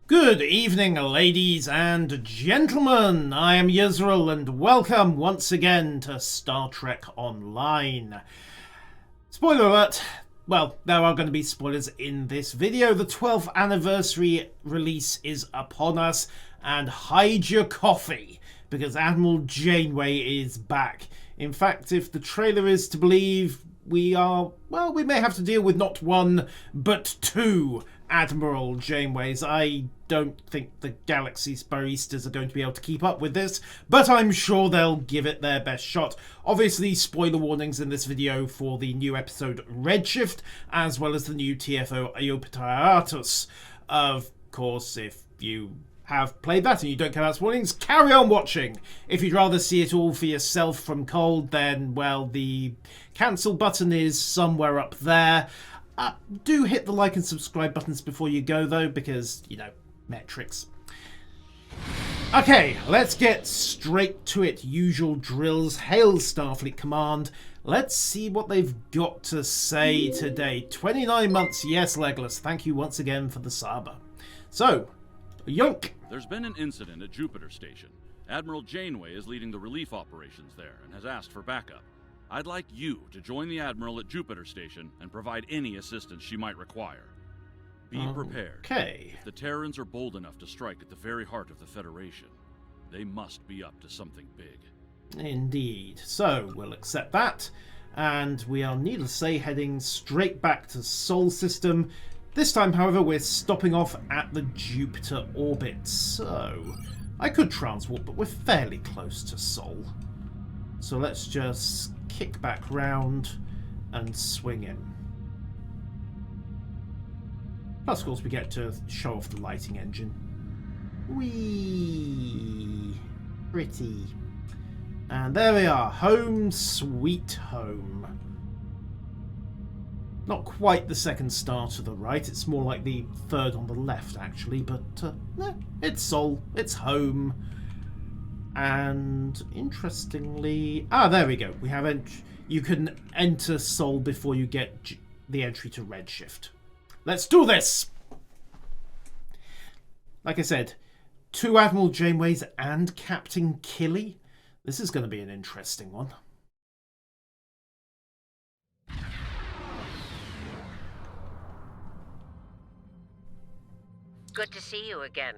Good evening, ladies and gentlemen. I am Yisrael, and welcome once again to Star Trek Online. Spoiler alert. Well, there are going to be spoilers in this video. The 12th anniversary release is upon us, and hide your coffee, because Admiral Janeway is back. In fact, if the trailer is to believe, we may have to deal with not one, but two Admiral Janeways. I don't think the Galaxy's baristas are going to be able to keep up with this, but I'm sure they'll give it their best shot. Obviously, spoiler warnings in this video for the new episode Redshift, as well as the new TFO Iopatiatus. Of course, if you have played that and you don't care about warnings, carry on watching. If you'd rather see it all for yourself from cold, then, well, the cancel button is somewhere up there. Do hit the like and subscribe buttons before you go, though, because, you know, metrics. Okay, let's get straight to it. Usual drills. Hail Starfleet Command. Let's see what they've got to say today. 29 months, yes, Legolas. Thank you once again for the Saba. So, yoink. There's been an incident at Jupiter Station. Admiral Janeway is leading the relief operations there and has asked for backup. I'd like you to join the Admiral at Jupiter Station and provide any assistance she might require. Be prepared. Okay. If the Terrans are bold enough to strike at the very heart of the Federation, they must be up to something big. Indeed. So, we'll accept that. And we are, needless to say, heading straight back to Sol System. This time, however, we're stopping off at the Jupiter orbit. So, I could transwarp, but we're fairly close to Sol. So let's just kick back round and swing in. Plus, of course, we get to show off the lighting engine. Whee! Pretty. And there we are. Home sweet home. Not quite the second star to the right. It's more like the third on the left, actually. But, it's Sol. It's home. And interestingly, there we go. We have you can enter Sol before you get the entry to Redshift. Let's do this. Like I said, two Admiral Janeways and Captain Killy. This is going to be an interesting one. Good to see you again.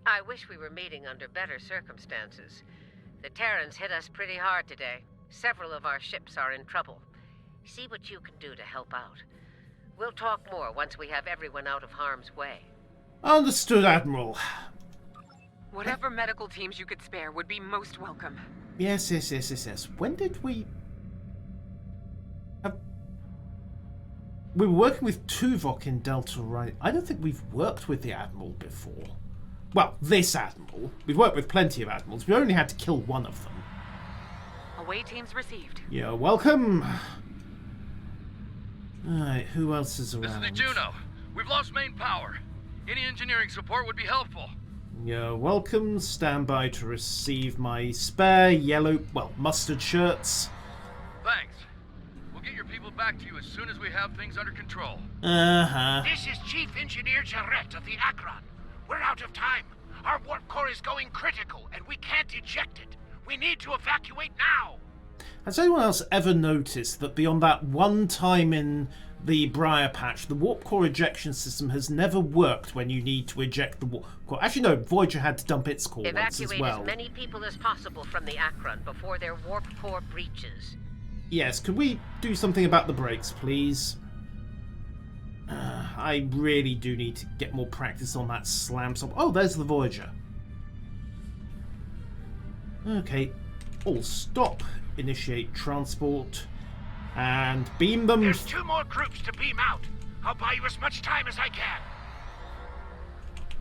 I wish we were meeting under better circumstances. The Terrans hit us pretty hard today. Several of our ships are in trouble. See what you can do to help out. We'll talk more once we have everyone out of harm's way. Understood, Admiral. Whatever medical teams you could spare would be most welcome. Yes. When did we... We were working with Tuvok in Delta, right? I don't think we've worked with the Admiral before. Well, this Admiral. We've worked with plenty of Admirals. We only had to kill one of them. Away teams received. You're welcome. Alright, who else is around? This is the Juno. We've lost main power. Any engineering support would be helpful. You're welcome. Stand by to receive my spare yellow, mustard shirts. Thanks. We'll get your people back to you as soon as we have things under control. This is Chief Engineer Jarrett of the Akron. We're out of time. Our warp core is going critical, and we can't eject it. We need to evacuate now. Has anyone else ever noticed that beyond that one time in the Briar Patch, the warp core ejection system has never worked when you need to eject the warp core? Actually, no, Voyager had to dump its core once as well. Evacuate as many people as possible from the Akron before their warp core breaches. Yes, could we do something about the brakes, please? I really do need to get more practice on that slam stop. Oh, there's the Voyager. Okay, all stop. Initiate transport. And beam them. There's two more groups to beam out. I'll buy you as much time as I can.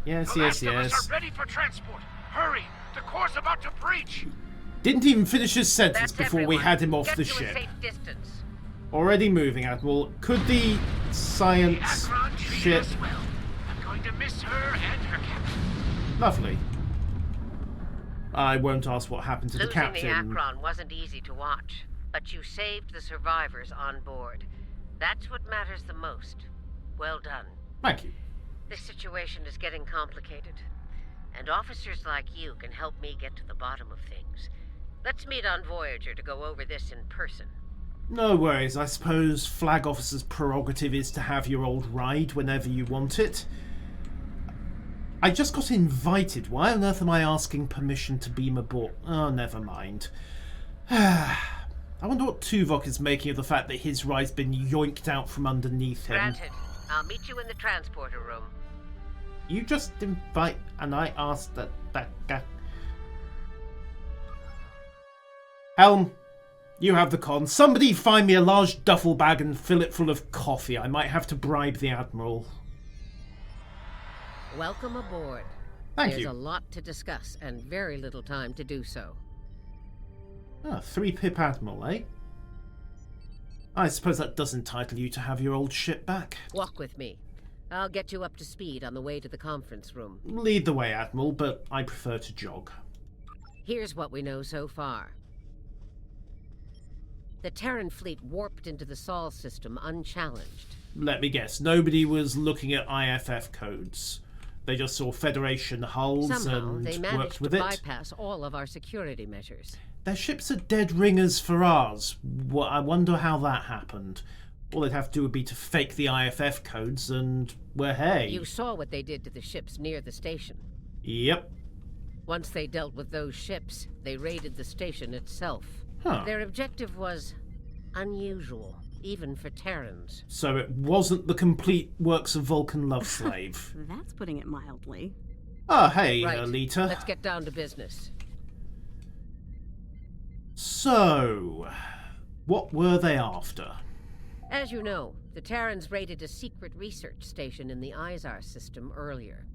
Yes. The last of us are ready for transport. Hurry, the core's about to breach. Didn't even finish his sentence That's before we everyone. had him off Get the to a ship. safe distance. Already moving, Admiral. Could the science The Akron treated ship... us well. I'm going to miss her and her captain. Lovely. I won't ask what happened to the Losing captain. the Akron wasn't easy to watch, but you saved the survivors on board. That's what matters the most. Well done. Thank you. The situation is getting complicated, and officers like you can help me get to the bottom of things. Let's meet on Voyager to go over this in person. No worries. I suppose Flag Officer's prerogative is to have your old ride whenever you want it. I just got invited. Why on earth am I asking permission to beam aboard? Oh, never mind. I wonder what Tuvok is making of the fact that his ride's been yoinked out from underneath him. Granted. I'll meet you in the transporter room. You just invite, and I asked that guy. Helm, you have the con. Somebody find me a large duffel bag and fill it full of coffee. I might have to bribe the Admiral. Welcome aboard. Thank There's you. a lot to discuss and very little time to do so. Ah, 3-pip Admiral, eh? I suppose that does entitle you to have your old ship back. Walk with me. I'll get you up to speed on the way to the conference room. Lead the way, Admiral, but I prefer to jog. Here's what we know so far. The Terran fleet warped into the Sol system unchallenged. Let me guess, nobody was looking at IFF codes. They just saw Federation hulls Somehow, and they worked managed to with it. bypass all of our security measures. Their ships are dead ringers for ours. I wonder how that happened. All they'd have to do would be to fake the IFF codes and, well, hey. You saw what they did to the ships near the station. Yep. Once they dealt with those ships, they raided the station itself. Huh. Their objective was unusual, even for Terrans. So it wasn't the complete works of Vulcan love slave. That's putting it mildly. Oh, hey, Right. Alita. Let's get down to business. So, what were they after? As you know, the Terrans raided a secret research station in the Izar system earlier.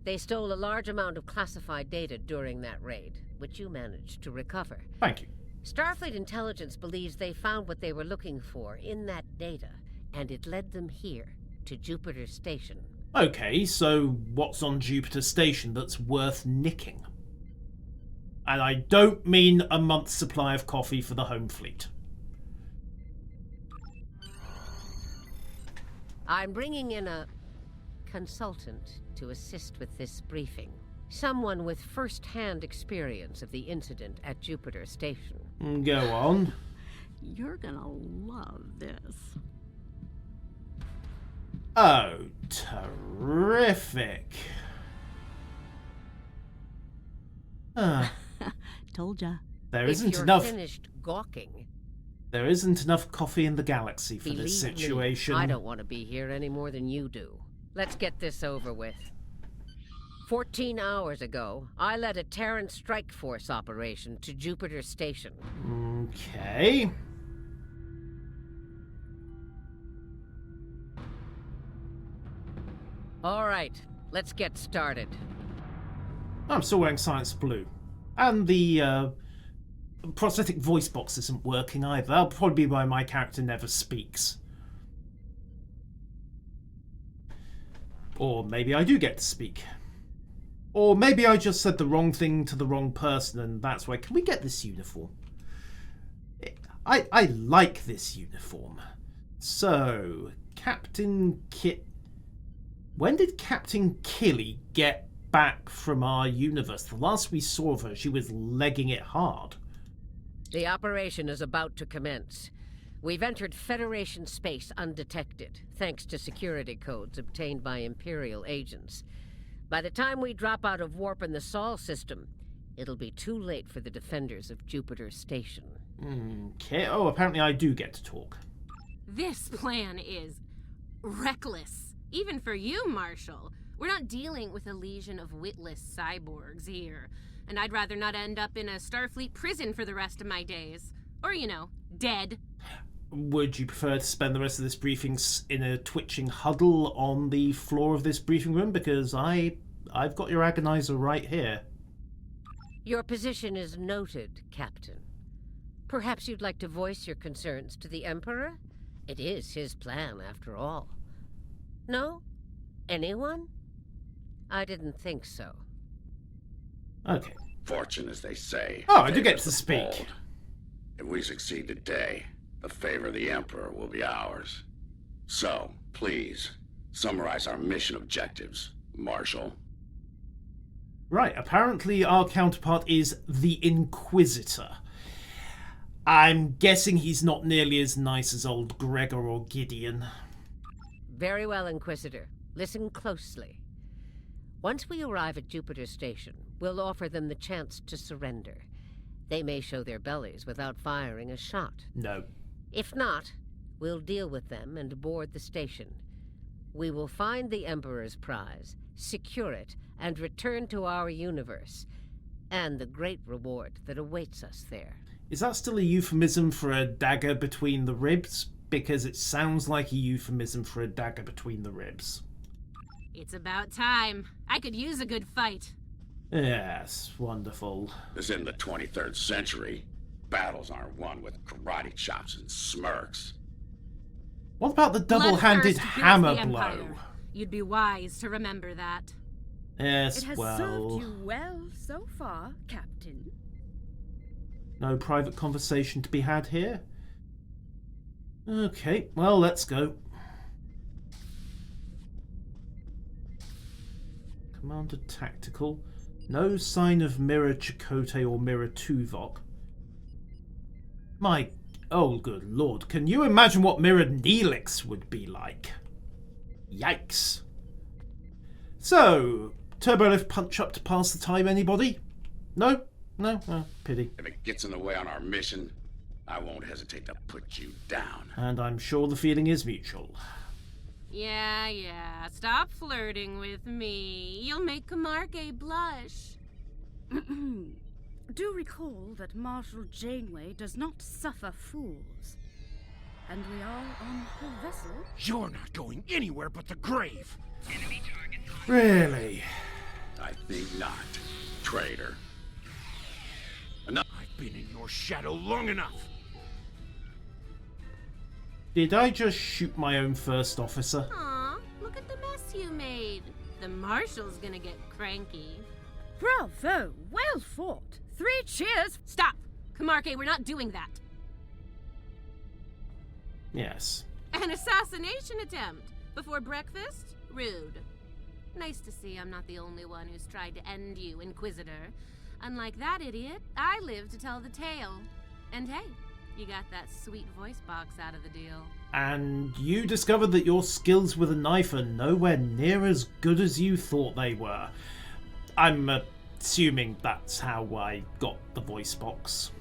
They stole a large amount of classified data during that raid, which you managed to recover. Thank you. Starfleet intelligence believes they found what they were looking for in that data, and it led them here, to Jupiter Station. Okay, so what's on Jupiter Station that's worth nicking? And I don't mean a month's supply of coffee for the home fleet. I'm bringing in a consultant to assist with this briefing. Someone with first-hand experience of the incident at Jupiter Station. Go on. You're gonna love this. Oh, terrific. Told ya. There If isn't you're enough. finished gawking, There isn't enough coffee in the galaxy for believe this situation. me, I don't want to be here any more than you do. Let's get this over with. 14 hours ago, I led a Terran strike force operation to Jupiter Station. Okay. All right, let's get started. I'm still wearing Science Blue. And the prosthetic voice box isn't working either. That'll probably be why my character never speaks. Or maybe I do get to speak. Or maybe I just said the wrong thing to the wrong person and that's why. Can we get this uniform? I like this uniform. So, Captain Kit... When did Captain Killy get back from our universe? The last we saw of her, she was legging it hard. The operation is about to commence. We've entered Federation space undetected, thanks to security codes obtained by Imperial agents. By the time we drop out of warp in the Sol system, it'll be too late for the defenders of Jupiter Station. Okay. Oh, apparently I do get to talk. This plan is reckless. Even for you, Marshal. We're not dealing with a legion of witless cyborgs here. And I'd rather not end up in a Starfleet prison for the rest of my days. Or, you know, dead. Would you prefer to spend the rest of this briefing in a twitching huddle on the floor of this briefing room? Because I've got your agonizer right here. Your position is noted, Captain. Perhaps you'd like to voice your concerns to the Emperor? It is his plan, after all. No? Anyone? I didn't think so. Okay. Fortune, as they say. Oh, I do get favors to the speak. bold. If we succeed today, the favor of the Emperor will be ours. So, please, Summarize our mission objectives, Marshal. Right, apparently our counterpart is the Inquisitor. I'm guessing he's not nearly as nice as old Gregor or Gideon. Very well, Inquisitor. Listen closely. Once we arrive at Jupiter Station, we'll offer them the chance to surrender. They may show their bellies without firing a shot. No. If not, we'll deal with them and board the station. We will find the Emperor's prize, secure it, and return to our universe, and the great reward that awaits us there. Is that still a euphemism for a dagger between the ribs? Because it sounds like a euphemism for a dagger between the ribs. It's about time. I could use a good fight. Yes, wonderful. This isn't the 23rd century. Battles aren't won with karate chops and smirks. What about the double-handed hammer blow? You'd be wise to remember that. Yes, it has well... served you well so far, Captain. No private conversation to be had here? Okay, well, let's go. Commander Tactical. No sign of Mirror Chakotay or Mirror Tuvok. My... oh, good lord. Can you imagine what Mirror Neelix would be like? Yikes. So, turbolift punch up to pass the time, anybody? No? No? Oh, pity. If it gets in the way on our mission, I won't hesitate to put you down. And I'm sure the feeling is mutual. Yeah. Stop flirting with me. You'll make Camargue blush. Do recall that Marshal Janeway does not suffer fools. And we are on her vessel. You're not going anywhere but the grave. Enemy target. Really? I think not, traitor. Enough. I've been in your shadow long enough. Did I just shoot my own first officer? Aw, look at the mess you made. The Marshal's gonna get cranky. Bravo! Well fought! 3 cheers! Stop! Camargue, we're not doing that. Yes. An assassination attempt? Before breakfast? Rude. Nice to see I'm not the only one who's tried to end you, Inquisitor. Unlike that idiot, I live to tell the tale. And hey, you got that sweet voice box out of the deal. And you discovered that your skills with a knife are nowhere near as good as you thought they were. I'm assuming that's how I got the voice box.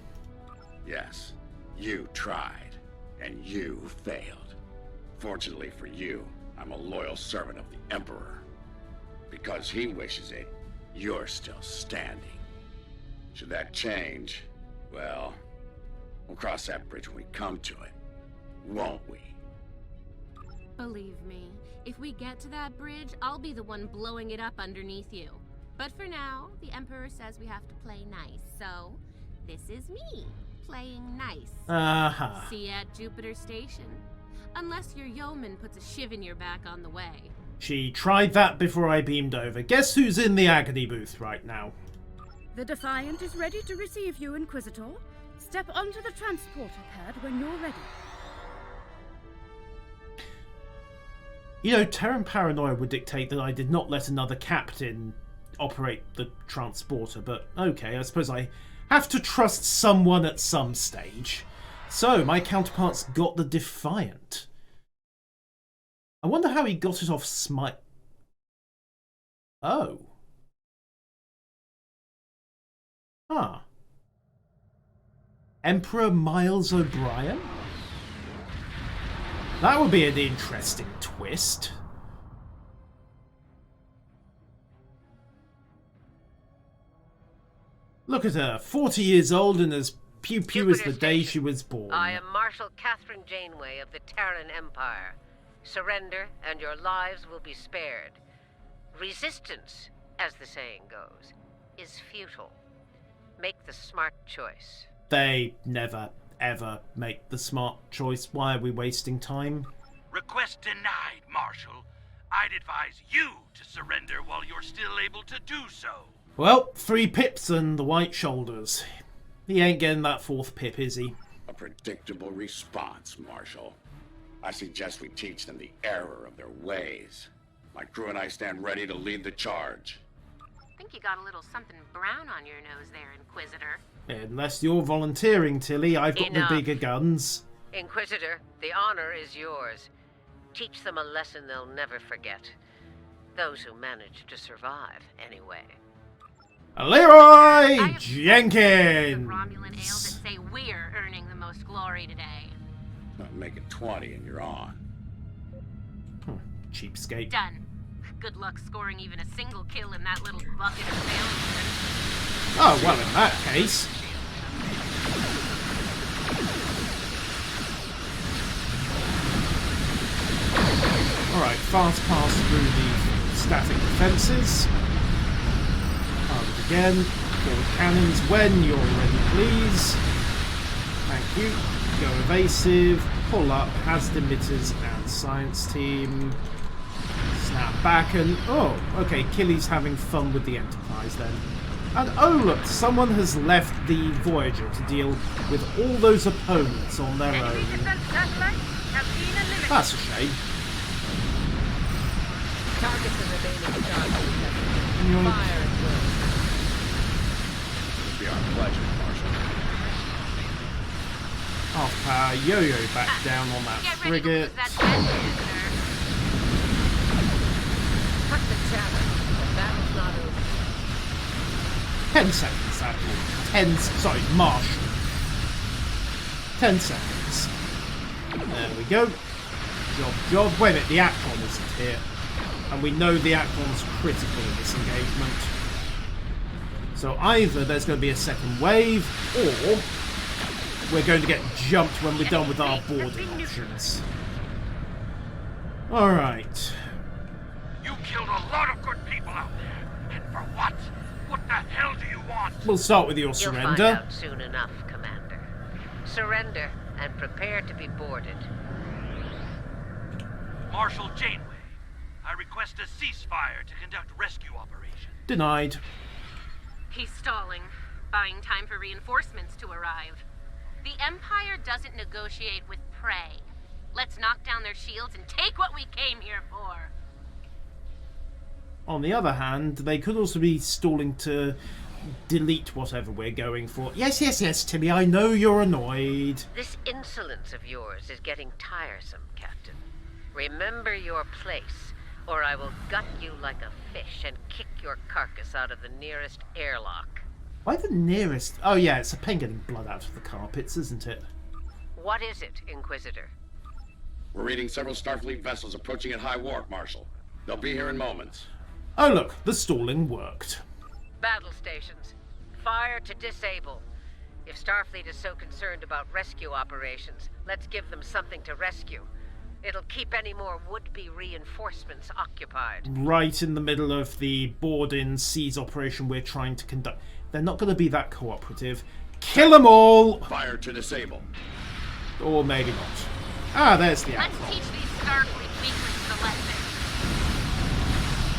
Yes, you tried, and you failed. Fortunately for you, I'm a loyal servant of the Emperor. Because he wishes it, you're still standing. Should that change, well, we'll cross that bridge when we come to it, won't we? Believe me, if we get to that bridge, I'll be the one blowing it up underneath you. But for now, the Emperor says we have to play nice, so this is me, playing nice. Uh-huh. See you at Jupiter Station. Unless your yeoman puts a shiv in your back on the way. She tried that before I beamed over. Guess who's in the agony booth right now? The Defiant is ready to receive you, Inquisitor. Step onto the transporter pad when you're ready. You know, Terran paranoia would dictate that I did not let another captain operate the transporter, but okay, I suppose I have to trust someone at some stage. So, my counterpart's got the Defiant. I wonder how he got it off Smite. Oh. Huh. Emperor Miles O'Brien? That would be an interesting twist. Look at her, 40 years old and as pew-pew as the day she was born. I am Marshal Kathryn Janeway of the Terran Empire. Surrender, and your lives will be spared. Resistance, as the saying goes, is futile. Make the smart choice. They never, ever make the smart choice. Why are we wasting time? Request denied, Marshal. I'd advise you to surrender while you're still able to do so. Well, 3 pips and the white shoulders. He ain't getting that 4th pip, is he? A predictable response, Marshal. I suggest we teach them the error of their ways. My crew and I stand ready to lead the charge. I think you got a little something brown on your nose there, Inquisitor. Unless you're volunteering, Tilly, I've got Enough. the bigger guns. Inquisitor, the honor is yours. Teach them a lesson they'll never forget. Those who manage to survive, anyway. Leroy Jenkins! The Romulan ale that say we're earning the most glory today. Make it 20 and you're on. Cheapskate. Done. Good luck scoring even a single kill in that little bucket of failure. Oh, well, in that case. Alright, fast pass through the static defences. Target again. Forward cannons when you're ready, please. Thank you. Go evasive. Pull up. Hazard emitters and science team. Snap back and... Oh, okay. Killy's having fun with the Enterprise then. And oh look, someone has left the Voyager to deal with all those opponents on their own. That's a shame. Targets are remaining charged. Fire at will. It'll be our pleasure, Marshal. Half power, yo-yo back down on that frigate. Cut the chatter. The battle's not over. 10 seconds, Admiral. Sorry, Marshal. 10 seconds. There we go. Job. Wait a minute, the Akron isn't here. And we know the Akron's critical in this engagement. So either there's going to be a second wave, or we're going to get jumped when we're done with our boarding options. Alright. You killed a lot of good people out there. And for what? What the hell do you want? We'll start with your You'll surrender. find out soon enough, Commander. Surrender and prepare to be boarded. Marshal Janeway, I request a ceasefire to conduct rescue operations. Denied. He's stalling, buying time for reinforcements to arrive. The Empire doesn't negotiate with prey. Let's knock down their shields and take what we came here for. On the other hand, they could also be stalling to delete whatever we're going for. Yes, Timmy, I know you're annoyed. This insolence of yours is getting tiresome, Captain. Remember your place, or I will gut you like a fish and kick your carcass out of the nearest airlock. Why the nearest? Oh yeah, it's a pain getting blood out of the carpets, isn't it? What is it, Inquisitor? We're reading several Starfleet vessels approaching at high warp, Marshal. They'll be here in moments. Oh look, the stalling worked. Battle stations. Fire to disable. If Starfleet is so concerned about rescue operations, let's give them something to rescue. It'll keep any more would-be reinforcements occupied. Right in the middle of the board-in seize operation we're trying to conduct. They're not going to be that cooperative. Kill them all! Fire to disable. Or maybe not. Ah, there's the Let's Akron. teach these Starfleet weaklings a lesson.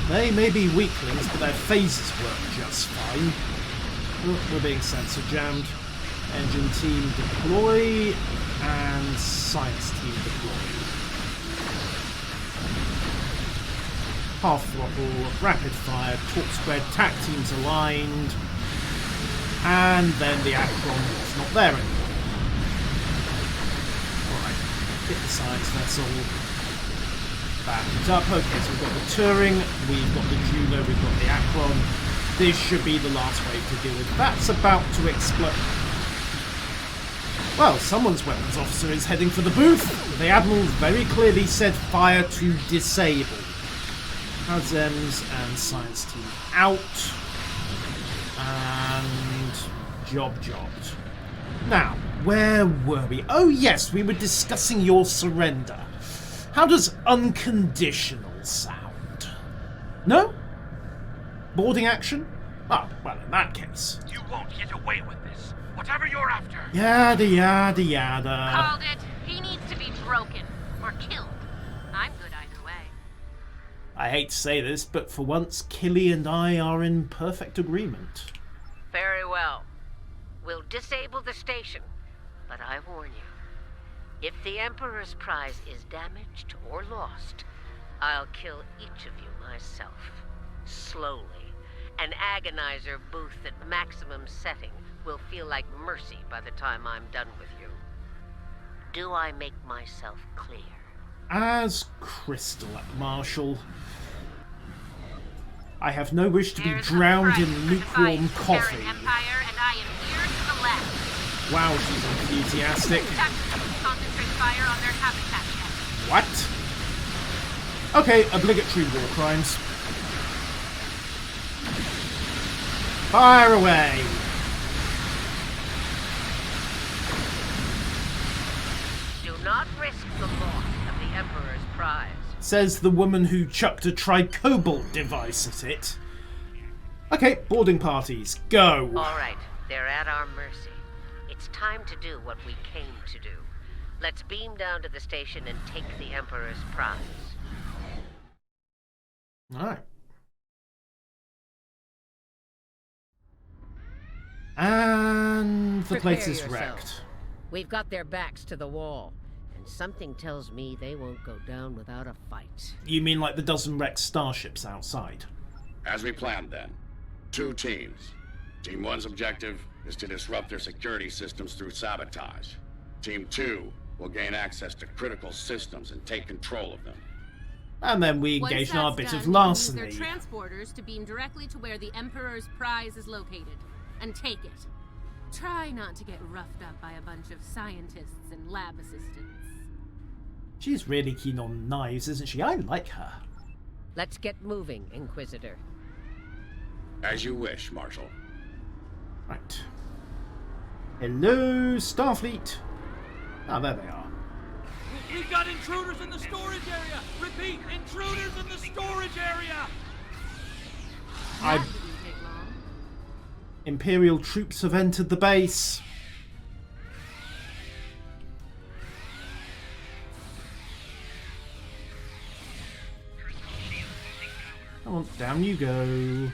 They may be weaklings, but their phases work just fine. Oh, we're being sensor jammed. Engine team deploy, and science team deploy. Half throttle, rapid fire, torque spread, tack teams aligned, and then the Akron was not there anymore. Alright, hit the science vessel. Back it up. Okay, so we've got the Turing, we've got the Juno, we've got the Akron. This should be the last wave to deal with. That's about to explode. Well, someone's weapons officer is heading for the booth. The Admiral very clearly said fire to disable. Hazems and science team out. And jobbed. Now, where were we? Oh yes, we were discussing your surrender. How does unconditional sound? No? Boarding action? Ah, well, in that case. You won't get away with this. Whatever you're after. Yada, yada, yada. Called it. He needs to be broken. Or killed. I'm good either way. I hate to say this, but for once, Killy and I are in perfect agreement. Very well. We'll disable the station, but I warn you, If the Emperor's prize is damaged or lost, I'll kill each of you myself. Slowly. An agonizer booth at maximum setting will feel like mercy by the time I'm done with you. Do I make myself clear? As crystal, Marshal. I have no wish to be drowned in lukewarm coffee. Empire, and I am here to the left. Wow, she's enthusiastic. Concentrate fire on their habitat. What? Okay, obligatory war crimes. Fire away! Do not risk the loss of the Emperor's prize. Says the woman who chucked a tri-cobalt device at it. Okay, boarding parties, go! Alright, they're at our mercy. It's time to do what we came to do. Let's beam down to the station and take the Emperor's prize. Alright. And the place is wrecked. We've got their backs to the wall, and something tells me they won't go down without a fight. You mean like the dozen wrecked starships outside? As we planned then. 2 teams. Team 1's objective is to disrupt their security systems through sabotage. Team 2 will gain access to critical systems and take control of them. And then we engage in our bit of larceny. Use their transporters to beam directly to where the Emperor's prize is located, and take it. Try not to get roughed up by a bunch of scientists and lab assistants. She's really keen on knives, isn't she? I like her. Let's get moving, Inquisitor. As you wish, Marshal. Right. Hello, Starfleet. Ah, there they are. We've got intruders in the storage area! Repeat, intruders in the storage area! That didn't take long. Imperial troops have entered the base. Come on, down you go.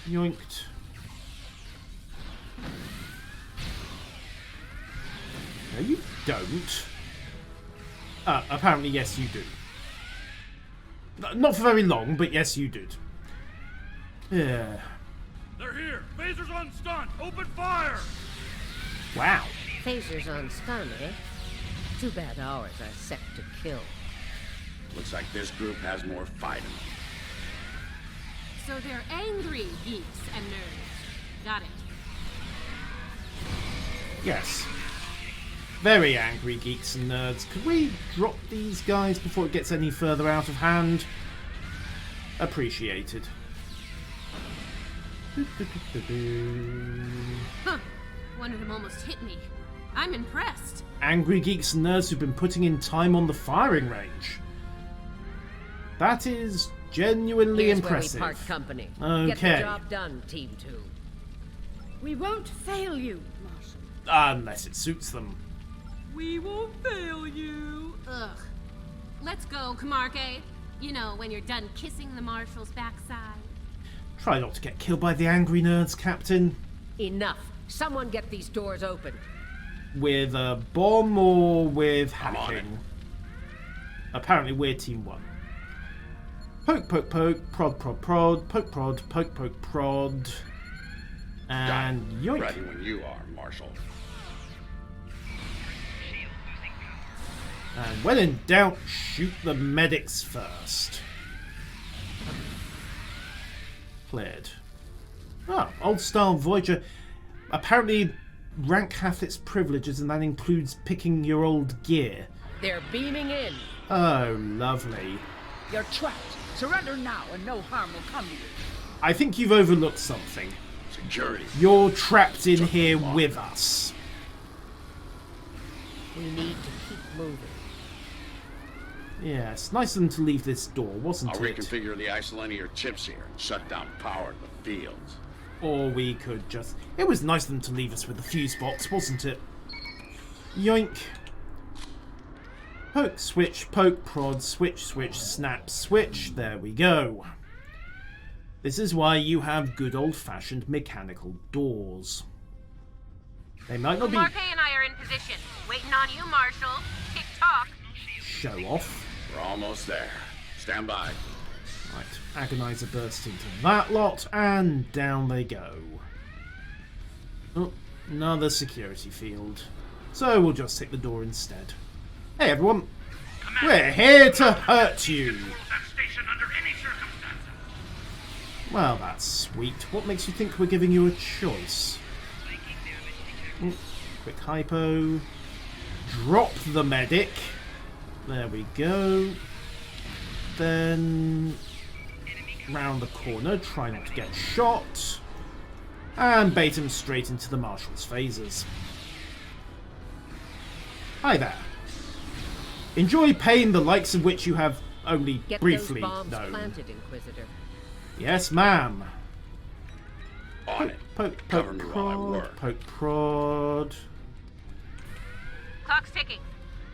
Yoinked. No, you don't. Apparently, yes, you do. Not for very long, but yes, you did. Yeah. They're here! Phasers on stun! Open fire! Wow. Phasers on stun, eh? Too bad ours are set to kill. Looks like this group has more fight in them. So they're angry geeks and nerds. Got it. Yes. Very angry geeks and nerds. Could we drop these guys before it gets any further out of hand? Appreciated. Huh. One of them almost hit me. I'm impressed. Angry geeks and nerds who've been putting in time on the firing range. That is genuinely Here's impressive. Where we part company. Okay. Get the job done, Team 2. We won't fail you, Marshal. Unless it suits them. We won't fail you. Ugh. Let's go, Camarque. You know, when you're done kissing the Marshal's backside. Try not to get killed by the angry nerds, Captain. Enough. Someone get these doors open. With a bomb or with I'm on it. hacking? Apparently we're Team 1. Poke, poke, poke, prod, prod, prod, poke, prod, poke, poke, prod. And yoink. Ready when you are, Marshal. And when in doubt, shoot the medics first. Cleared. Ah, old style Voyager. Apparently rank hath its privileges, and that includes picking your old gear. They're beaming in. Oh, lovely. You're trapped. Surrender now and no harm will come to you. I think you've overlooked something. Security. You're trapped in here with us. We need to keep moving. Yes, nice of them to leave this door, wasn't I'll it? reconfigure the isolinear chips here and shut down power to the fields. Or we could just... It was nice of them to leave us with a fuse box, wasn't it? Yoink. Poke, switch, poke, prod, switch, switch, snap, switch. There we go. This is why you have good old-fashioned mechanical doors. They might not be... Marque and I are in position. Waiting on you, Marshal. Tick-tock. Show off. We're almost there. Stand by. Right, Agonizer bursts into that lot, and down they go. Oh, another security field. So we'll just hit the door instead. Hey everyone, we're here to hurt you. Well, that's sweet. What makes you think we're giving you a choice? Oh, quick hypo. Drop the medic. There we go. Then round the corner, try not to get shot, and bait him straight into the Marshal's phasers. Hi there. Enjoy pain the likes of which you have only Get briefly those bombs known. planted, Inquisitor. Yes, ma'am. On it. Poke, Cover poke, me while I prod, work. poke, prod. Clock's ticking.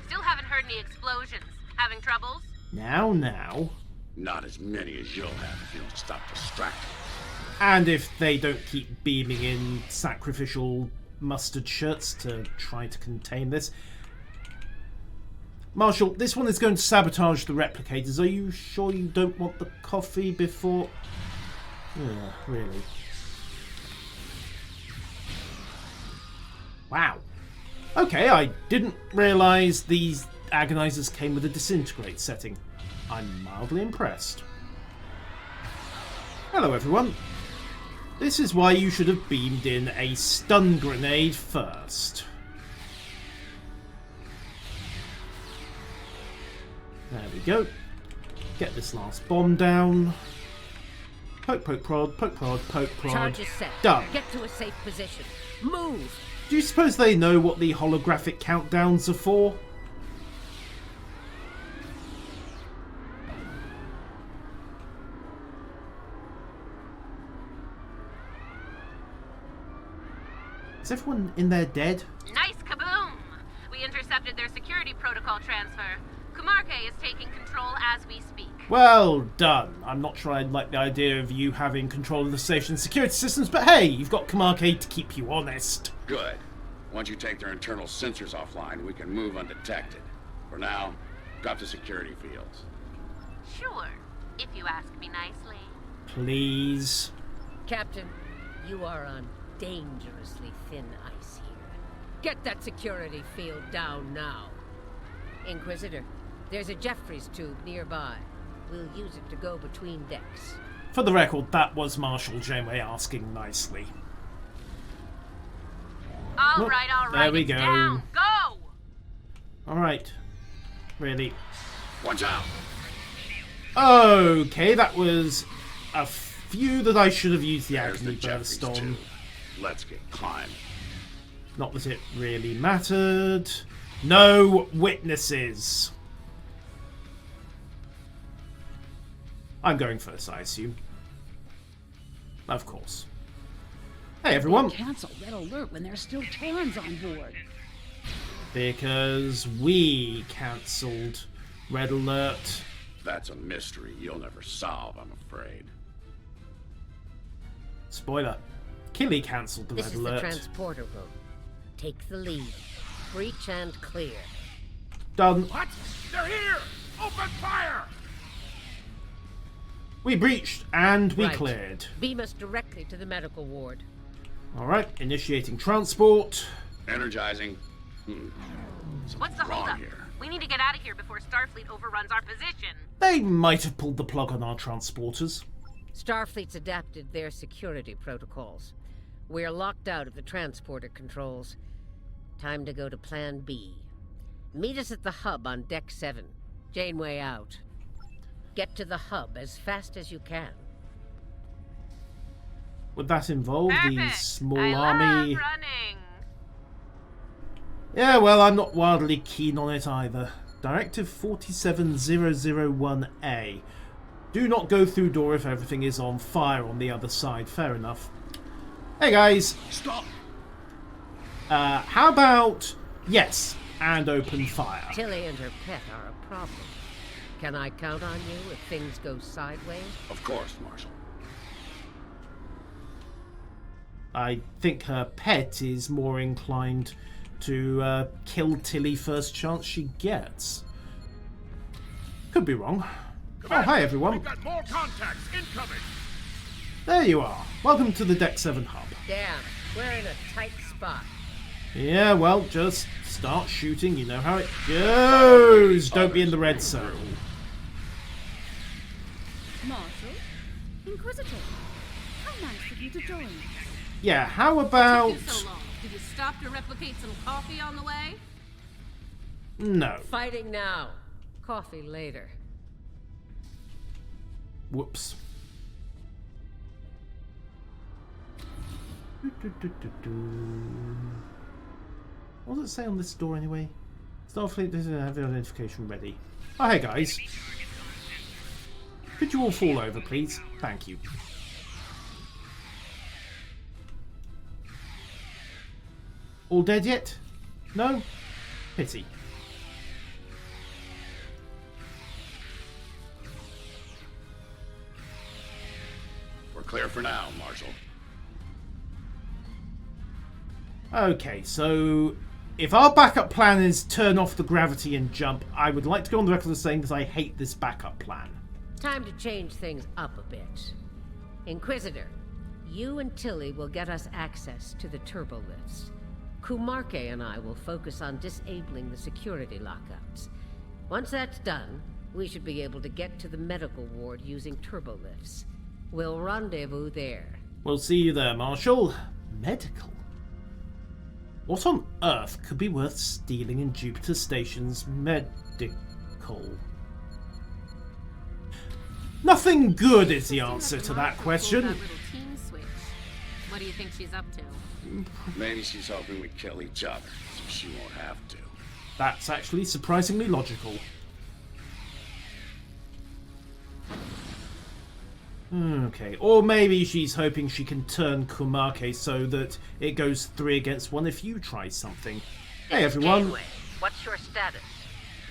Still haven't heard any explosions. Having troubles? Now. Not as many as you'll have if you don't stop distracting. And if they don't keep beaming in sacrificial mustard shirts to try to contain this. Marshal, this one is going to sabotage the replicators. Are you sure you don't want the coffee before... Yeah, really. Wow. Okay, I didn't realise these agonizers came with a disintegrate setting. I'm mildly impressed. Hello everyone. This is why you should have beamed in a stun grenade first. There we go. Get this last bomb down. Poke, poke, prod, poke, prod, poke, prod. Charge is set. Done. Get to a safe position. Move! Do you suppose they know what the holographic countdowns are for? Is everyone in there dead? Nice kaboom! We intercepted their security protocol transfer. Kumarke is taking control as we speak. Well done. I'm not sure I'd like the idea of you having control of the station's security systems, but hey, you've got Kumarke to keep you honest. Good. Once you take their internal sensors offline, we can move undetected. For now, drop the security fields. Sure, if you ask me nicely. Please. Captain, you are on dangerously thin ice here. Get that security field down now. Inquisitor, there's a Jeffries tube nearby. We'll use it to go between decks. For the record, that was Marshal Janeway asking nicely. All right, there we it's go. Down. Go! Alright. Really. Watch out! Okay, that was a few that I should have used the There's agony the burst Jeffries on. tube. Let's get climbing. Not that it really mattered. No witnesses. I'm going first, I assume. Of course. Hey everyone. Cancel red alert when there's still Terrans on board. Because we cancelled Red Alert. That's a mystery you'll never solve, I'm afraid. Spoiler. Killy cancelled the This Red is Alert. the transporter room. Take the lead. Breach and clear. Done. What? They're here! Open fire! We breached and we Right. cleared. Beam us directly to the medical ward. Alright, initiating transport. Energizing. What's the wrong holdup? here. We need to get out of here before Starfleet overruns our position. They might have pulled the plug on our transporters. Starfleet's adapted their security protocols. We're locked out of the transporter controls. Time to go to Plan B. Meet us at the hub on Deck 7. Janeway out. Get to the hub as fast as you can. Would that involve the Perfect. small I army? love running. Yeah, well, I'm not wildly keen on it either. Directive 47001A. Do not go through door if everything is on fire on the other side. Fair enough. Hey guys. Stop! How about yes and open fire? Tilly and her pet are a problem. Can I count on you if things go sideways? Of course, Marshal. I think her pet is more inclined to kill Tilly first chance she gets. Could be wrong. Oh, hi everyone. We've got more contacts incoming. There you are. Welcome to the Deck 7 hub. Damn, we're in a tight spot. Yeah, well, just start shooting. You know how it goes. Don't be in the red zone. Marshal? Inquisitor? How nice of you to join us. Yeah, how about... What took you so long? Did you stop to replicate some coffee on the way? No. Fighting now. Coffee later. Whoops. What does it say on this door anyway? Starfleet doesn't have the identification ready. Oh, hey guys. Could you all fall over, please? Thank you. All dead yet? No? Pity. We're clear for now, Marshal. Okay, so if our backup plan is turn off the gravity and jump, I would like to go on the record as saying that I hate this backup plan. Time to change things up a bit. Inquisitor, you and Tilly will get us access to the turbo lifts. Kumarke and I will focus on disabling the security lockouts. Once that's done, we should be able to get to the medical ward using turbo lifts. We'll rendezvous there. We'll see you there, Marshal. Medical? What on earth could be worth stealing in Jupiter Station's medical? Nothing good is the answer to that question. That little team switch. What do you think she's up to? Maybe she's hoping we kill each other, so she won't have to. That's actually surprisingly logical. Okay, or maybe she's hoping she can turn Kumarke so that it goes 3 against 1 if you try something. Hey everyone. Janeway, what's your status?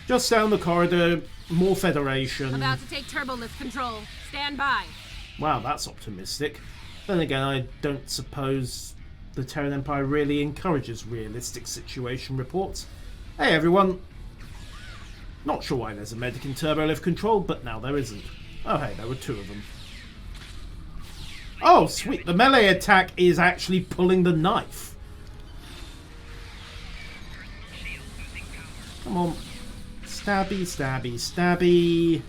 Just down the corridor, more Federation. About to take turbolift control. Stand by. Wow, that's optimistic. Then again, I don't suppose the Terran Empire really encourages realistic situation reports. Hey everyone. Not sure why there's a medic in turbolift control, but now there isn't. Oh hey, there were 2 of them. Oh, sweet. The melee attack is actually pulling the knife. Come on. Stabby, stabby, stabby.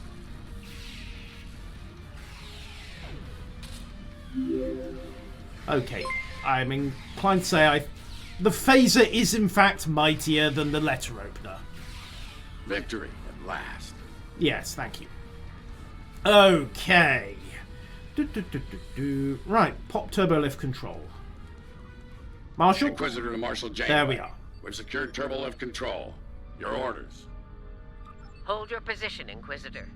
Okay. I'm inclined to say the phaser is in fact mightier than the letter opener. Victory at last. Yes, thank you. Okay. Right, pop turbolift control. Marshal? Inquisitor to Marshal Janeway. There we are. We've secured turbolift control. Your orders. Hold your position, Inquisitor.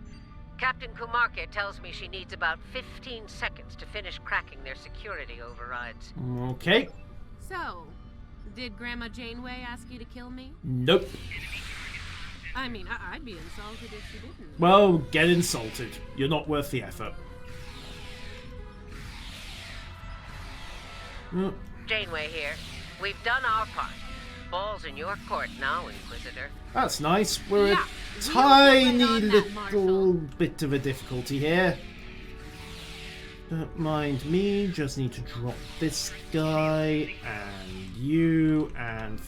Captain Kumarke tells me she needs about 15 seconds to finish cracking their security overrides. Okay. So, did Grandma Janeway ask you to kill me? Nope. I mean, I'd be insulted if she didn't. Well, get insulted. You're not worth the effort. Janeway here. We've done our part. Ball's in your court now, Inquisitor. That's nice. We're a tiny little bit of a difficulty here. Don't mind me. Just need to drop this guy and you and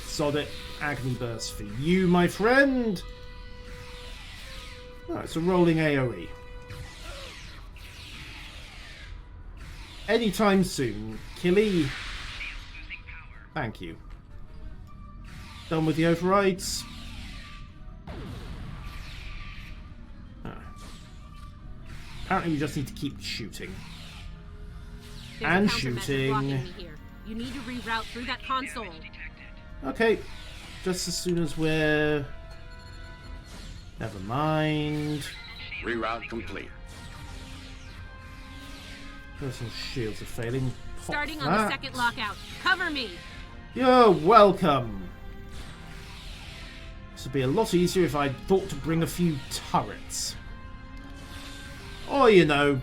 sod it. Agony burst for you, my friend. Oh, it's a rolling AoE. Anytime soon, Killy. Thank you. Done with the overrides. Apparently we just need to keep shooting. There's and a countermeasure shooting. blocking me here. You need to reroute through that console. Okay. Just as soon as we're... Never mind. Reroute complete. Personal shields are failing. Pop Starting on that. the second lockout. Cover me. You're welcome. This would be a lot easier if I thought to bring a few turrets. Or, you know,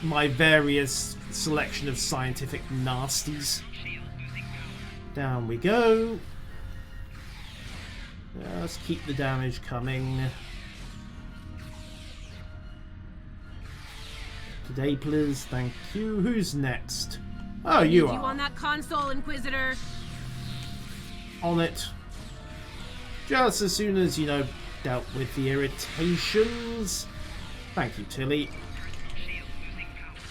my various selection of scientific nasties. Down we go. Just keep the damage coming. Today, please. Thank you. Who's next? Oh, you are. You on that console, Inquisitor? On it. Just as soon as, you know, dealt with the irritations. Thank you, Tilly.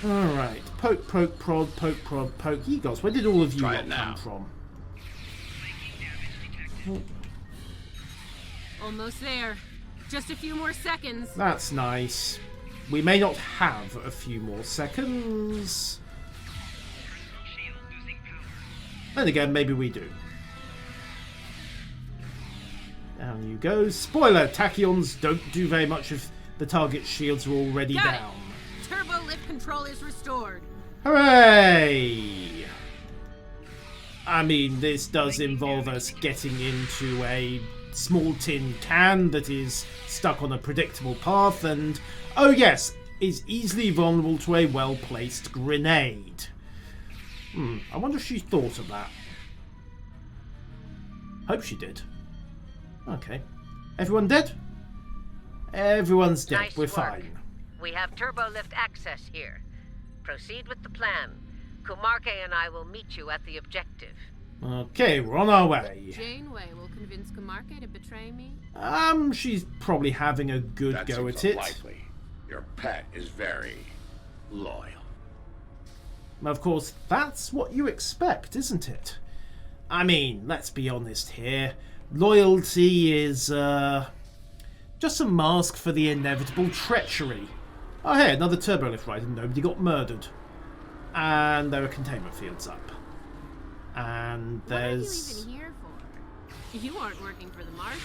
Alright. Poke, poke, prod, poke, prod, poke. Egos, where did all of you lot come from? Oh. Almost there. Just a few more seconds. That's nice. We may not have a few more seconds. Then again, maybe we do. Down you go. Spoiler, tachyons don't do very much if the target shields are already down. Turbo lift control is restored. Hooray! I mean, this does involve us getting into a small tin can that is stuck on a predictable path and, oh yes, is easily vulnerable to a well-placed grenade. I wonder if she thought of that. Hope she did. Okay. Everyone dead? Everyone's dead. Nice We're work. fine. We have turbo lift access here. Proceed with the plan. Kumarke and I will meet you at the objective. Okay, we're on our way. Janeway will convince Kumarke to betray me? She's probably having a good go at it. Unlikely. Your pet is very loyal. Of course, that's what you expect, isn't it? I mean, let's be honest here. Loyalty is, just a mask for the inevitable treachery. Oh, hey, another turbo lift ride and nobody got murdered. And there are containment fields up. And there's... What are you even here for? You aren't working for the Marshal.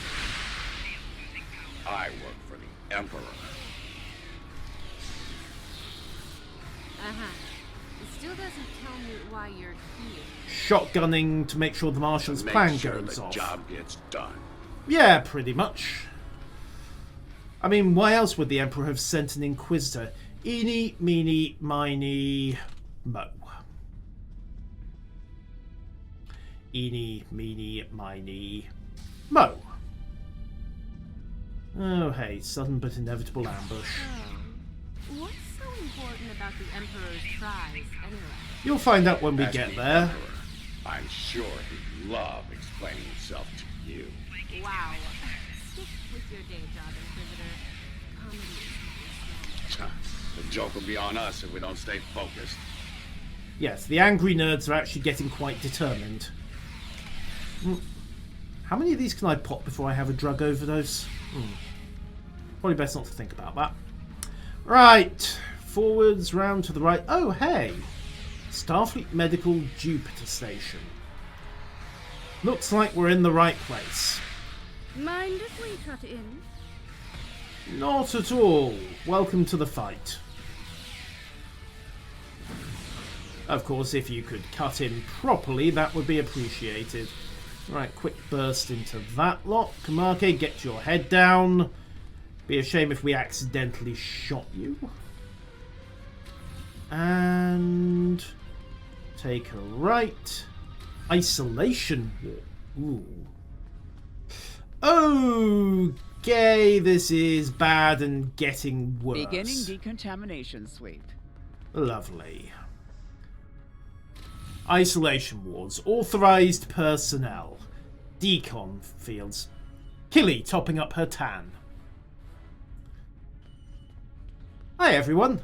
I work for the Emperor. It still doesn't tell me why you're here. Shotgunning to make sure the Marshal's plan goes the off. Job gets done. Yeah, pretty much. I mean, why else would the Emperor have sent an Inquisitor? Eeny, meeny, miny, mo. Eeny, meeny, miny, mo. Oh, hey, sudden but inevitable ambush. Oh. What's so important about the Emperor's prize, anyway? You'll find out when we get there. Emperor, I'm sure he'd love explaining himself to you. Wow. Stick with your day job, Inquisitor. Comedy is not your strong. The joke will be on us if we don't stay focused. Yes, the angry nerds are actually getting quite determined. How many of these can I pop before I have a drug overdose? Probably best not to think about that. Right, forwards, round to the right. Oh, hey! Starfleet Medical Jupiter Station. Looks like we're in the right place. Mind if we cut in? Not at all. Welcome to the fight. Of course, if you could cut in properly, that would be appreciated. Right, quick burst into that lot. Kumarke, get your head down. Be a shame if we accidentally shot you. And take a right. Isolation wall. Ooh. Okay, this is bad and getting worse. Beginning decontamination sweep. Lovely. Isolation wards. Authorized personnel. Decon fields. Killy topping up her tan. Hi everyone.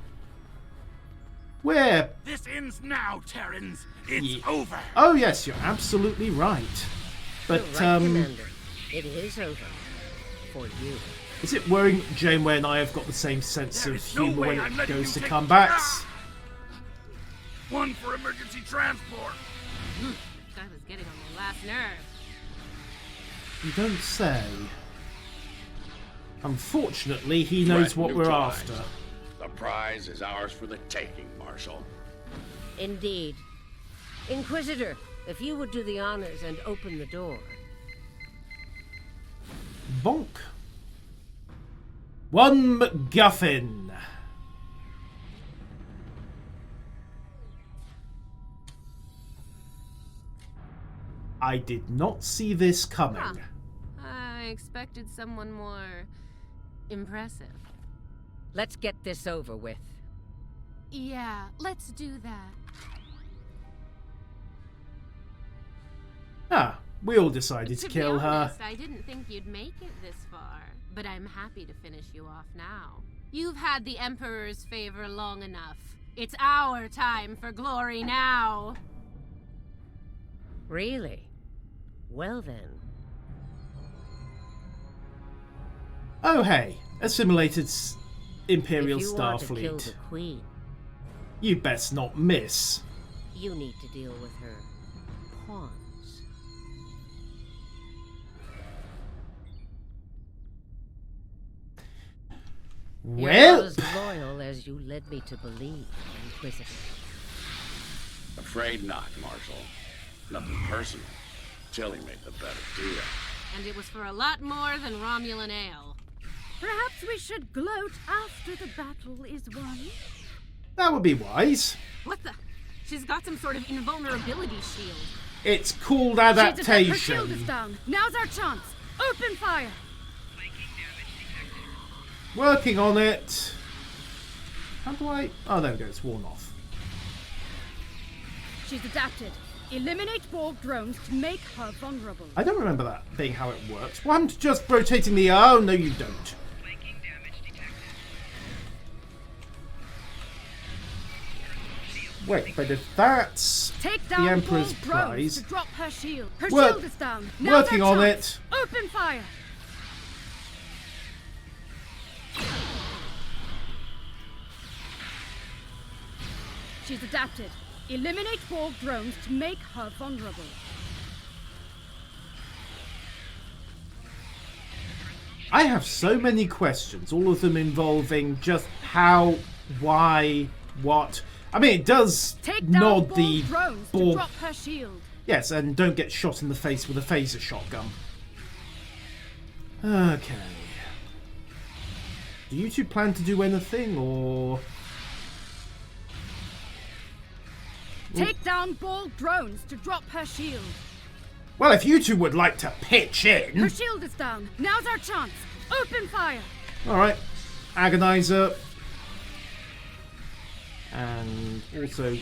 We're... This ends now, Terrans. It's over. Oh yes, you're absolutely right. But, You're right, Commander. It is over. For you. Is it worrying Janeway and I have got the same sense of no humour way when I'm it letting goes to you take- combats? One for emergency transport. Guy was getting on my last nerve. You don't say. Unfortunately, he knows Threat what we're neutralized. after. The prize is ours for the taking, Marshal. Indeed. Inquisitor, if you would do the honors and open the door. Bonk. One MacGuffin. I did not see this coming. I expected someone more impressive. Let's get this over with. Yeah, let's do that. Ah, we all decided to kill be her. honest, I didn't think you'd make it this far, but I'm happy to finish you off now. You've had the Emperor's favor long enough. It's our time for glory now. Really? Well then. Oh hey, assimilated Imperial If you want to kill Starfleet. the Queen, You best not miss. you need to deal with her pawns. You're Well, not as loyal as you led me to believe, Inquisitor. Afraid not, Marshal. Nothing personal. Tilly made the better deal. And it was for a lot more than Romulan ale. Perhaps we should gloat after the battle is won. that would be wise. What the? She's got some sort of invulnerability shield. It's called Her shield adaptation. is down. Now's our chance. Open fire. Working on it. How do I... Oh, there we go. It's worn off. She's adapted. Eliminate Borg drones to make her vulnerable. I don't remember that being how it works. Why am I just rotating the... Oh, no, you don't. Wait, but if that's Take the down Emperor's Borg drones prize... to drop her shield. Her Work- shield is down. Now's working our on chance. it. Open fire. She's adapted. Eliminate Borg drones to make her vulnerable. I have so many questions, all of them involving just how, why, what. I mean, it does Take down nod Borg the drones to Borg... drop her shield. Yes, and don't get shot in the face with a phaser shotgun. Okay. Do you two plan to do anything, or... Take down Borg drones to drop her shield. Well, if you two would like to pitch Her in... shield is down. Now's our chance. Open fire. Alright. Agonizer. And also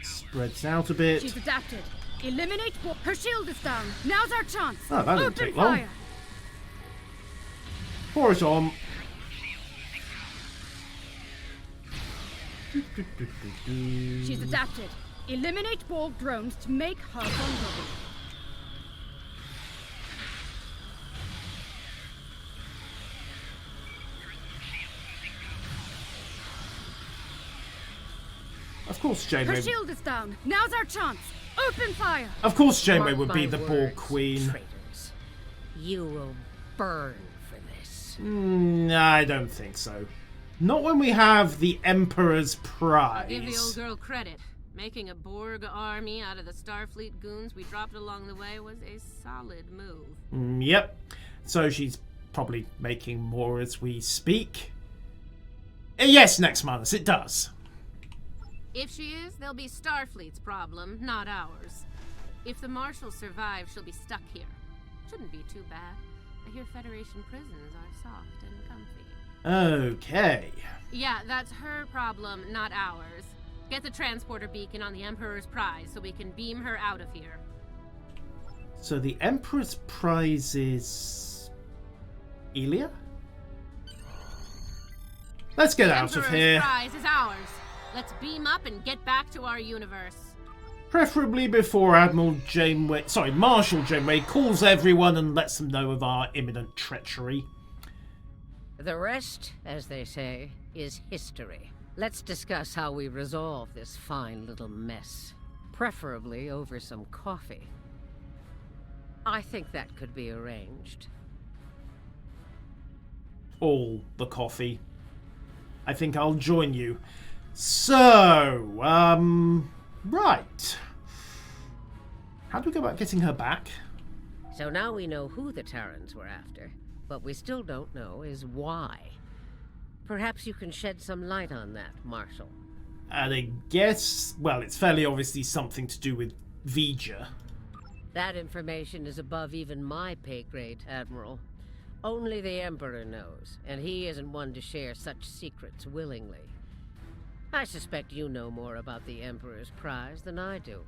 spreads out a bit. She's adapted. Eliminate Borg. Her shield is down. Now's our chance. Oh, that didn't Open take long. fire. Pour it on. She's adapted. Eliminate Borg drones to make her vulnerable. Of course, Her Janeway. shield is down. Now's our chance. Open fire. Of course, Janeway Mark would be my the Borg words, Queen. Traitors. You will burn for this. I don't think so. Not when we have the Emperor's I'll give the old prize. girl credit. Making a Borg army out of the Starfleet goons we dropped along the way was a solid move. Yep. So she's probably making more as we speak. Yes, next month, it does. If she is, they'll be Starfleet's problem, not ours. If the Marshal survives, she'll be stuck here. Shouldn't be too bad. I hear Federation prisons are soft and comfy. Okay. Yeah, that's her problem, not ours. Get the transporter beacon on the Emperor's prize so we can beam her out of here. So the Emperor's prize is... Elia? Let's get out of Emperor's here. prize is ours. Let's beam up and get back to our universe. Preferably before Marshal Janeway calls everyone and lets them know of our imminent treachery. The rest, as they say, is history. Let's discuss how we resolve this fine little mess. Preferably over some coffee. I think that could be arranged. All the coffee. I think I'll join you. So, right. How do we go about getting her back? So now we know who the Terrans were after. What we still don't know is why. Perhaps you can shed some light on that, Marshal. And I guess, well, it's fairly obviously something to do with Vija. That information is above even my pay grade, Admiral. Only the Emperor knows, and he isn't one to share such secrets willingly. I suspect you know more about the Emperor's prize than I do.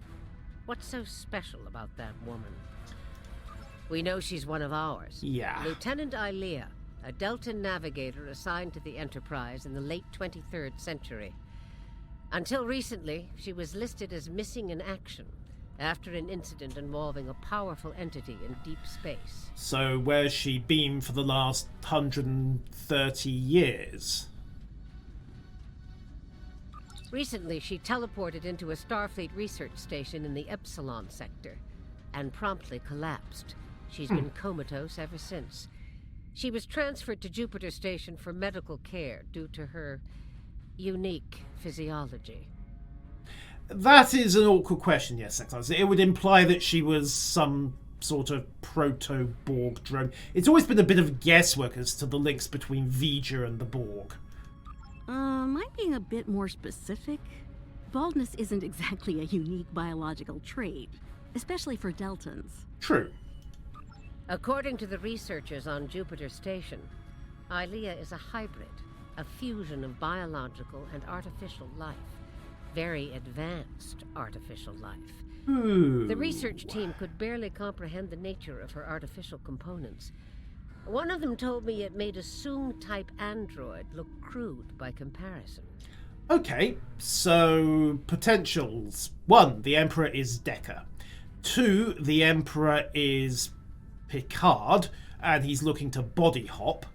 What's so special about that woman? We know she's one of ours. Yeah. Lieutenant Ilea, a Deltan navigator assigned to the Enterprise in the late 23rd century. Until recently, she was listed as missing in action after an incident involving a powerful entity in deep space. So where's she been for the last 130 years? Recently, she teleported into a Starfleet research station in the Epsilon sector and promptly collapsed. She's been comatose ever since. She was transferred to Jupiter Station for medical care due to her unique physiology. That is an awkward question, yes, sometimes. It would imply that she was some sort of proto-Borg drone. It's always been a bit of guesswork as to the links between V'Ger and the Borg. Am I being a bit more specific? Baldness isn't exactly a unique biological trait, especially for Deltans. True. According to the researchers on Jupiter Station, Ilea is a hybrid, a fusion of biological and artificial life. Very advanced artificial life. Ooh. The research team could barely comprehend the nature of her artificial components. One of them told me it made a Soong-type android look crude by comparison. Okay, so potentials. 1, the Emperor is Decker. 2, the Emperor is Picard, and he's looking to body hop.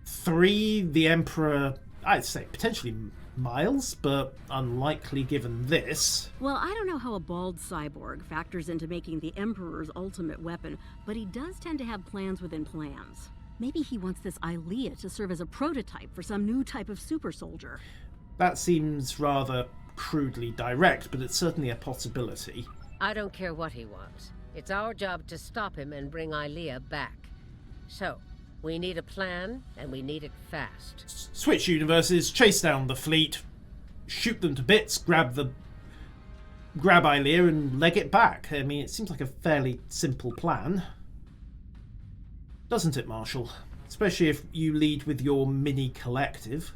3, the Emperor, I'd say potentially Miles, but unlikely given this. Well, I don't know how a bald cyborg factors into making the Emperor's ultimate weapon, but he does tend to have plans within plans. Maybe he wants this Ilea to serve as a prototype for some new type of super soldier. That seems rather crudely direct, but it's certainly a possibility. I don't care what he wants. It's our job to stop him and bring Ilea back. So, we need a plan, and we need it fast. Switch universes, chase down the fleet, shoot them to bits, grab Ilea and leg it back. I mean, it seems like a fairly simple plan. Doesn't it, Marshall? Especially if you lead with your mini collective.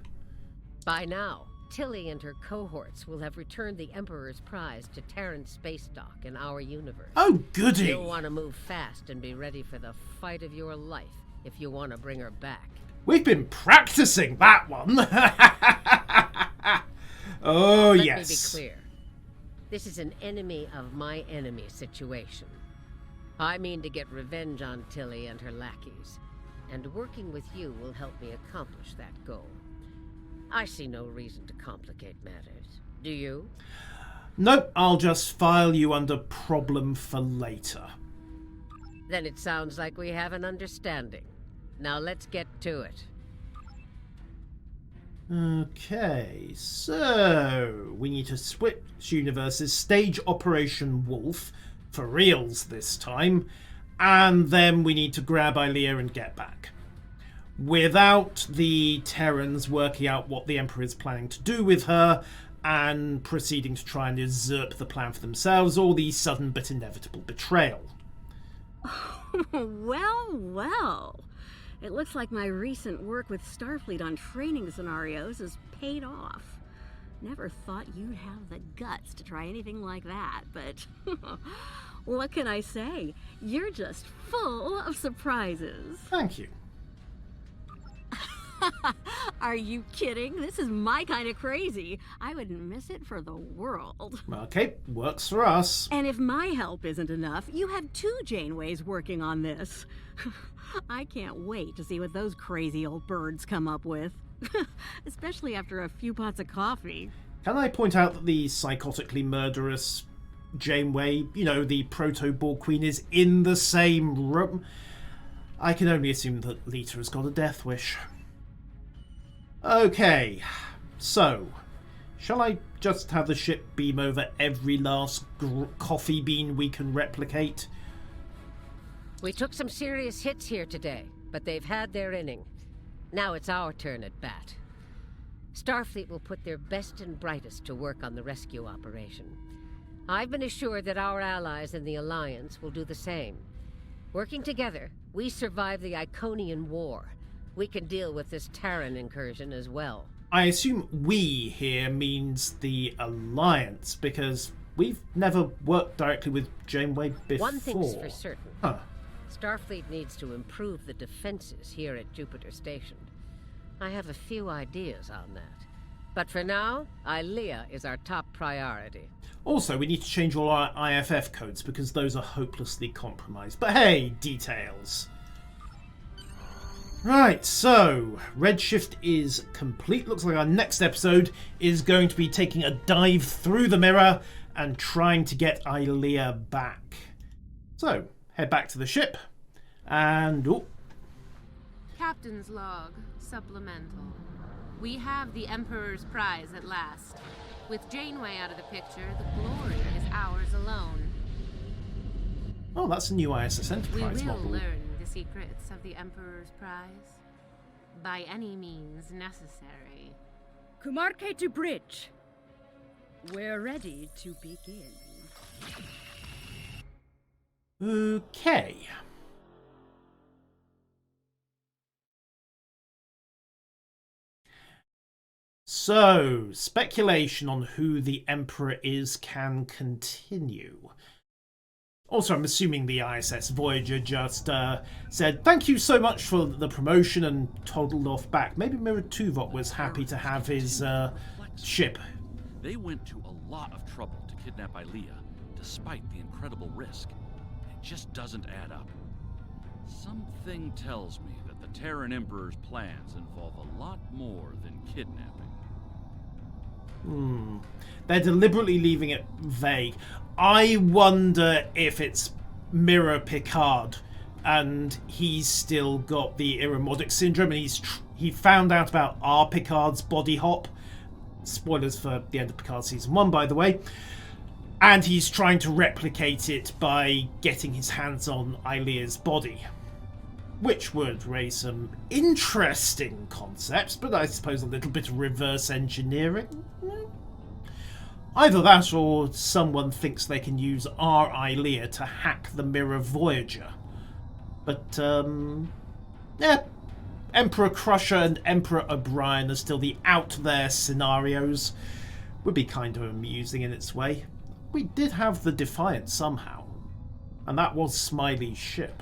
By now, Tilly and her cohorts will have returned the Emperor's prize to Terran space dock in our universe. Oh, goody! You'll want to move fast and be ready for the fight of your life if you want to bring her back. We've been practicing that one. Oh, Let yes. me be clear. This is an enemy of my enemy situation. I mean to get revenge on Tilly and her lackeys, and working with you will help me accomplish that goal. I see no reason to complicate matters. Do you? Nope, I'll just file you under problem for later. Then it sounds like we have an understanding. Now let's get to it. Okay, so we need to switch universes, stage Operation Wolf, for reals this time, and then we need to grab Ilea and get back. Without the Terrans working out what the Emperor is planning to do with her, and proceeding to try and usurp the plan for themselves, or the sudden but inevitable betrayal. Well. It looks like my recent work with Starfleet on training scenarios has paid off. Never thought you'd have the guts to try anything like that, but what can I say? You're just full of surprises. Thank you. Are you kidding? This is my kind of crazy. I wouldn't miss it for the world. Okay, works for us. And if my help isn't enough, you have 2 Janeways working on this. I can't wait to see what those crazy old birds come up with. Especially after a few pots of coffee. Can I point out that the psychotically murderous Janeway, the Proto-Borg Queen, is in the same room? I can only assume that Lita has got a death wish. Okay, so, shall I just have the ship beam over every last coffee bean we can replicate? We took some serious hits here today, but they've had their inning. Now it's our turn at bat. Starfleet will put their best and brightest to work on the rescue operation. I've been assured that our allies in the Alliance will do the same. Working together, we survived the Iconian War. We can deal with this Terran incursion as well. I assume "we" here means the Alliance, because we've never worked directly with Janeway before. One thing's for certain. Huh. Starfleet needs to improve the defenses here at Jupiter Station. I have a few ideas on that. But for now, Ilea is our top priority. Also, we need to change all our IFF codes because those are hopelessly compromised. But hey, details. Right, so Redshift is complete. Looks like our next episode is going to be taking a dive through the mirror and trying to get Ilea back. So, head back to the ship and... oh. Captain's log, supplemental. We have the Emperor's prize at last. With Janeway out of the picture, the glory is ours alone. Oh, that's a new ISS Enterprise We will model. learn the secrets of the Emperor's prize. By any means necessary. Kumarke to bridge. We're ready to begin. Okay. So, speculation on who the Emperor is can continue. Also, I'm assuming the ISS Voyager just said, thank you so much for the promotion and toddled off back. Maybe Mirror Tuvok was happy to have his ship. They went to a lot of trouble to kidnap Ilea, despite the incredible risk. It just doesn't add up. Something tells me that the Terran Emperor's plans involve a lot more than kidnapping. They're deliberately leaving it vague. I wonder if it's Mirror Picard and he's still got the Irumodic syndrome and he found out about our Picard's body hop. Spoilers for the end of Picard season 1, by the way. And he's trying to replicate it by getting his hands on Ilea's body. Which would raise some interesting concepts, but I suppose a little bit of reverse engineering. Either that or someone thinks they can use our Ilea to hack the Mirror Voyager. But, yeah. Emperor Crusher and Emperor O'Brien are still the out there scenarios. Would be kind of amusing in its way. We did have the Defiant somehow. And that was Smiley's ship.